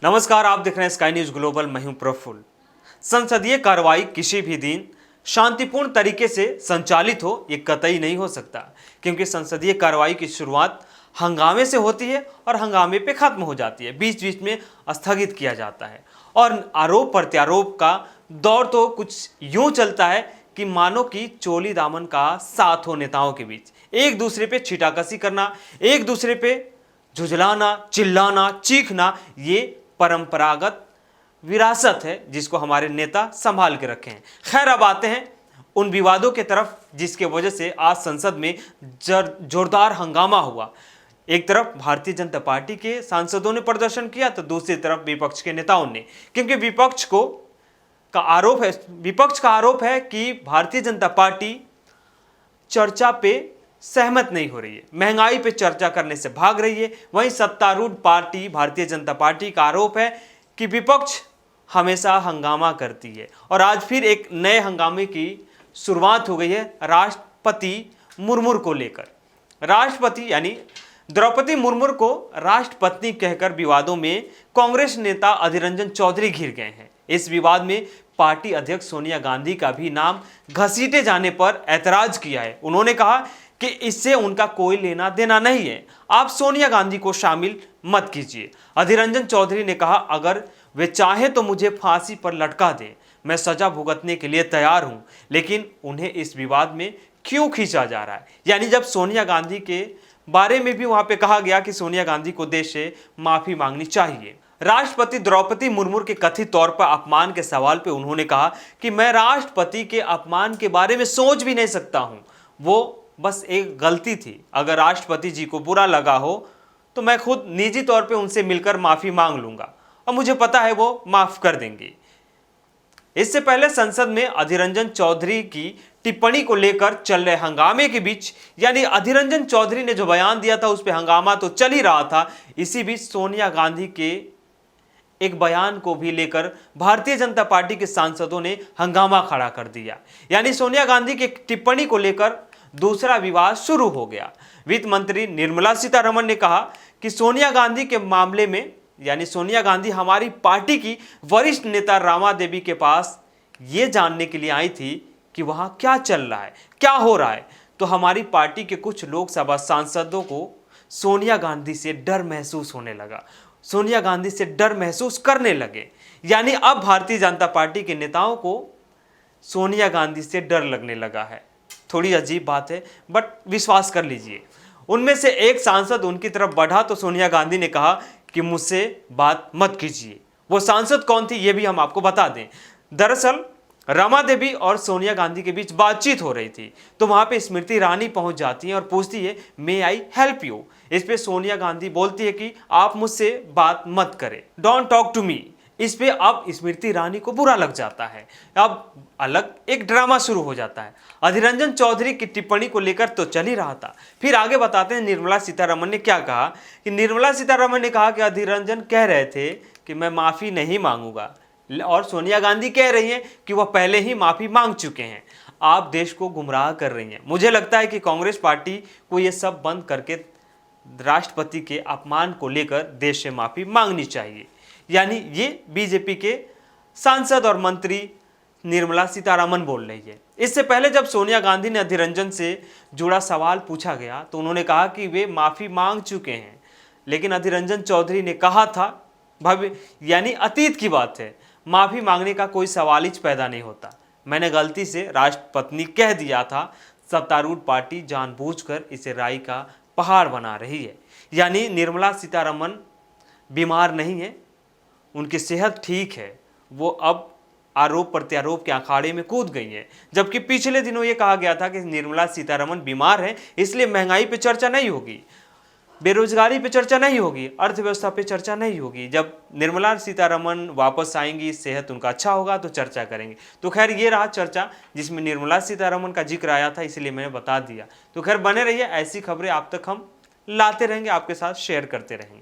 नमस्कार, आप देख रहे हैं स्काई न्यूज ग्लोबल। मैं हूं प्रफुल्ल। संसदीय कार्रवाई किसी भी दिन शांतिपूर्ण तरीके से संचालित हो ये कतई नहीं हो सकता, क्योंकि संसदीय कार्रवाई की शुरुआत हंगामे से होती है और हंगामे पे खत्म हो जाती है। बीच बीच में स्थगित किया जाता है और आरोप प्रत्यारोप का दौर तो कुछ यूं चलता है कि मानो कि चोली दामन का साथ हो नेताओं के बीच, एक दूसरे पे छीटाकशी करना, एक दूसरे पे झुझलाना, चिल्लाना, चीखना, ये परंपरागत विरासत है जिसको हमारे नेता संभाल के रखे हैं। खैर, अब आते हैं उन विवादों के तरफ जिसके वजह से आज संसद में जोरदार हंगामा हुआ। एक तरफ भारतीय जनता पार्टी के सांसदों ने प्रदर्शन किया तो दूसरी तरफ विपक्ष के नेताओं ने, क्योंकि विपक्ष का आरोप है कि भारतीय जनता पार्टी चर्चा पे सहमत नहीं हो रही है, महंगाई पे चर्चा करने से भाग रही है। वहीं सत्तारूढ़ पार्टी भारतीय जनता पार्टी का आरोप है कि विपक्ष हमेशा हंगामा करती है और आज फिर एक नए हंगामे की शुरुआत हो गई है राष्ट्रपति मुर्मू को लेकर। राष्ट्रपति यानी द्रौपदी मुर्मू को राष्ट्रपत्नी कहकर विवादों में कांग्रेस नेता अधीर रंजन चौधरी घिर गए हैं। इस विवाद में पार्टी अध्यक्ष सोनिया गांधी का भी नाम घसीटे जाने पर ऐतराज किया है। उन्होंने कहा कि इससे उनका कोई लेना देना नहीं है, आप सोनिया गांधी को शामिल मत कीजिए। अधीर रंजन चौधरी ने कहा, अगर वे चाहे तो मुझे फांसी पर लटका दें, मैं सजा भुगतने के लिए तैयार हूं, लेकिन उन्हें इस विवाद में क्यों खींचा जा रहा है। यानी जब सोनिया गांधी के बारे में भी वहां पे कहा गया कि सोनिया गांधी को देश से माफी मांगनी चाहिए। राष्ट्रपति द्रौपदी मुर्मू के कथित तौर पर अपमान के सवाल पे उन्होंने कहा कि मैं राष्ट्रपति के अपमान के बारे में सोच भी नहीं सकता हूं, वो बस एक गलती थी। अगर राष्ट्रपति जी को बुरा लगा हो तो मैं खुद निजी तौर पे उनसे मिलकर माफी मांग लूंगा और मुझे पता है वो माफ कर देंगे। इससे पहले संसद में अधीर रंजन चौधरी की टिप्पणी को लेकर चल रहे हंगामे के बीच, यानी अधीर रंजन चौधरी ने जो बयान दिया था उस पर हंगामा तो चल ही रहा था, इसी बीच सोनिया गांधी के एक बयान को भी लेकर भारतीय जनता पार्टी के सांसदों ने हंगामा खड़ा कर दिया। यानी सोनिया गांधी की टिप्पणी को लेकर दूसरा विवाद शुरू हो गया। वित्त मंत्री निर्मला सीतारमण ने कहा कि सोनिया गांधी के मामले में, यानी सोनिया गांधी हमारी पार्टी की वरिष्ठ नेता रामा देवी के पास ये जानने के लिए आई थी कि वहां क्या चल रहा है, क्या हो रहा है, तो हमारी पार्टी के कुछ लोकसभा सांसदों को सोनिया गांधी से डर महसूस होने लगा, सोनिया गांधी से डर महसूस करने लगे। यानी अब भारतीय जनता पार्टी के नेताओं को सोनिया गांधी से डर लगने लगा है। थोड़ी अजीब बात है, बट विश्वास कर लीजिए। उनमें से एक सांसद उनकी तरफ बढ़ा तो सोनिया गांधी ने कहा कि मुझसे बात मत कीजिए। वो सांसद कौन थी ये भी हम आपको बता दें। दरअसल रमा देवी और सोनिया गांधी के बीच बातचीत हो रही थी, तो वहां पे स्मृति ईरानी पहुंच जाती है और पूछती है, मे आई हेल्प यू। इस पे सोनिया गांधी बोलती है कि आप मुझसे बात मत करें, डोंट टॉक टू मी। इस पे अब स्मृति ईरानी को बुरा लग जाता है, अब अलग एक ड्रामा शुरू हो जाता है। अधीर रंजन चौधरी की टिप्पणी को लेकर तो चल ही रहा था। फिर आगे बताते हैं निर्मला सीतारमण ने क्या कहा कि निर्मला सीतारमण ने कहा कि अधीर रंजन कह रहे थे कि मैं माफी नहीं मांगूंगा, और सोनिया गांधी कह रही हैं कि वह पहले ही माफी मांग चुके हैं। आप देश को गुमराह कर रही हैं। मुझे लगता है कि कांग्रेस पार्टी को यह सब बंद करके राष्ट्रपति के अपमान को लेकर देश से माफी मांगनी चाहिए। यानी ये बीजेपी के सांसद और मंत्री निर्मला सीतारमण बोल रही है। इससे पहले जब सोनिया गांधी ने अधीर रंजन से जुड़ा सवाल पूछा गया तो उन्होंने कहा कि वे माफी मांग चुके हैं, लेकिन अधीर रंजन चौधरी ने कहा था भव्य, यानी अतीत की बात है, माफी मांगने का कोई सवाल ही पैदा नहीं होता, मैंने गलती से राष्ट्रपत्नी कह दिया था। सत्तारूढ़ पार्टी जानबूझकर इसे राई का पहाड़ बना रही है। यानी निर्मला सीतारमण बीमार नहीं है, उनकी सेहत ठीक है, वो अब आरोप प्रत्यारोप के अखाड़े में कूद गई है। जबकि पिछले दिनों ये कहा गया था कि निर्मला सीतारमण बीमार है, इसलिए महंगाई पे चर्चा नहीं होगी, बेरोजगारी पे चर्चा नहीं होगी, अर्थव्यवस्था पे चर्चा नहीं होगी। जब निर्मला सीतारमण वापस आएंगी, सेहत उनका अच्छा होगा तो चर्चा करेंगे। तो खैर ये रहा चर्चा जिसमें निर्मला सीतारमण का जिक्र आया था, इसलिए मैंने बता दिया। तो खैर बने रहिए, ऐसी खबरें आप तक हम लाते रहेंगे, आपके साथ शेयर करते रहेंगे।